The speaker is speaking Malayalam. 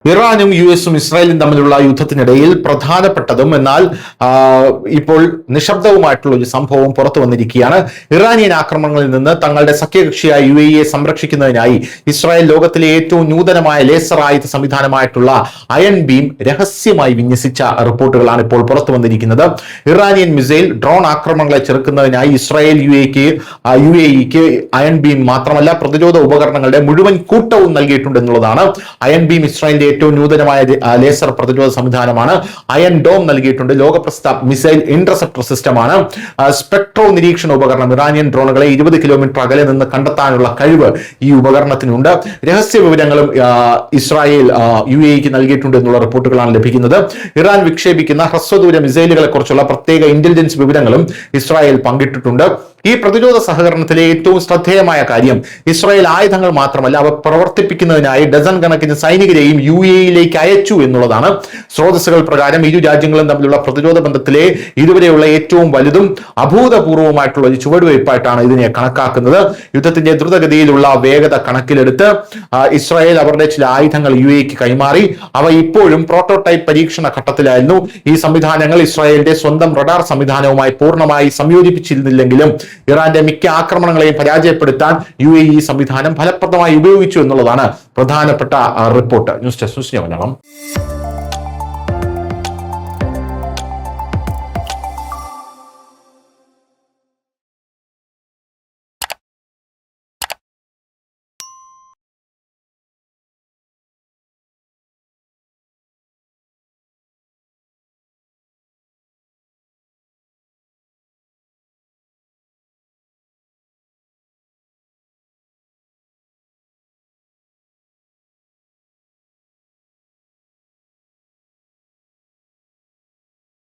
ഇറാനും US-ഉം ഇസ്രായേലും തമ്മിലുള്ള യുദ്ധത്തിനിടയിൽ പ്രധാനപ്പെട്ടതും എന്നാൽ ഇപ്പോൾ നിശബ്ദവുമായിട്ടുള്ള ഒരു സംഭവം പുറത്തു വന്നിരിക്കുകയാണ്. ഇറാനിയൻ ആക്രമണങ്ങളിൽ നിന്ന് തങ്ങളുടെ സഖ്യകക്ഷിയായ UAE സംരക്ഷിക്കുന്നതിനായി ഇസ്രായേൽ ലോകത്തിലെ ഏറ്റവും നൂതനമായ ലേസർ ആയുധ സംവിധാനമായിട്ടുള്ള അയൺ ബീം രഹസ്യമായി വിന്യസിച്ച റിപ്പോർട്ടുകളാണ് ഇപ്പോൾ പുറത്തു വന്നിരിക്കുന്നത്. ഇറാനിയൻ മിസൈൽ ഡ്രോൺ ആക്രമണങ്ങളെ ചെറുക്കുന്നതിനായി ഇസ്രായേൽ UAEക്ക് അയൺ ബീം മാത്രമല്ല പ്രതിരോധ ഉപകരണങ്ങളുടെ മുഴുവൻ കൂട്ടവും നൽകിയിട്ടുണ്ട് എന്നുള്ളതാണ്. അയൺ ബീം ഇസ്രായേലിന്റെ ഏറ്റവും നൂതനമായ ലേസർ പ്രതിരോധ സംവിധാനമാണ്. അയൺ ഡോം നൽകിയിട്ടുണ്ട്. ലോകപ്രസിദ്ധ മിസൈൽ ഇന്റർസെപ്റ്റർ സിസ്റ്റമാണ്. സ്പെക്ട്രോ നിരീക്ഷണ ഉപകരണം ഇറാനിയൻ ഡ്രോണുകളെ 20 കിലോമീറ്റർ അകലെ നിന്ന് കണ്ടെത്താനുള്ള കഴിവ് ഈ ഉപകരണത്തിനുണ്ട്. രഹസ്യ വിവരങ്ങളും ഇസ്രായേൽ UAEക്ക് നൽകിയിട്ടുണ്ട് എന്നുള്ള റിപ്പോർട്ടുകളാണ് ലഭിക്കുന്നത്. ഇറാൻ വിക്ഷേപിക്കുന്ന ഹ്രസ്വദൂര മിസൈലുകളെ കുറിച്ചുള്ള പ്രത്യേക ഇന്റലിജൻസ് വിവരങ്ങളും ഇസ്രായേൽ പങ്കിട്ടിട്ടുണ്ട്. ഈ പ്രതിരോധ സഹകരണത്തിലെ ഏറ്റവും ശ്രദ്ധേയമായ കാര്യം ഇസ്രായേൽ ആയുധങ്ങൾ മാത്രമല്ല അവ പ്രവർത്തിപ്പിക്കുന്നതിനായി ഡസൻ കണക്കിന് സൈനികരെയും UAEയിലേക്ക് അയച്ചു എന്നുള്ളതാണ്. സ്രോതസ്സുകൾ പ്രകാരം ഇരു രാജ്യങ്ങളും തമ്മിലുള്ള പ്രതിരോധ ബന്ധത്തിലെ ഇതുവരെയുള്ള ഏറ്റവും വലുതും അഭൂതപൂർവമായിട്ടുള്ള ഒരു ചുവടുവയ്പായിട്ടാണ് ഇതിനെ കണക്കാക്കുന്നത്. യുദ്ധത്തിന്റെ ദ്രുതഗതിയിലുള്ള വേഗത കണക്കിലെടുത്ത് ഇസ്രായേൽ അവരുടെ ചില ആയുധങ്ങൾ UAEക്ക് കൈമാറി. അവ ഇപ്പോഴും പ്രോട്ടോടൈപ്പ് പരീക്ഷണ ഘട്ടത്തിലായിരുന്നു. ഈ സംവിധാനങ്ങൾ ഇസ്രായേലിന്റെ സ്വന്തം റഡാർ സംവിധാനവുമായി പൂർണ്ണമായി സംയോജിപ്പിച്ചിരുന്നില്ലെങ്കിലും ഇറാന്റെ മിക്ക ആക്രമണങ്ങളെയും പരാജയപ്പെടുത്താൻ UAE സംവിധാനം ഫലപ്രദമായി ഉപയോഗിച്ചു എന്നുള്ളതാണ് പ്രധാനപ്പെട്ട റിപ്പോർട്ട്. News desk Malayalam.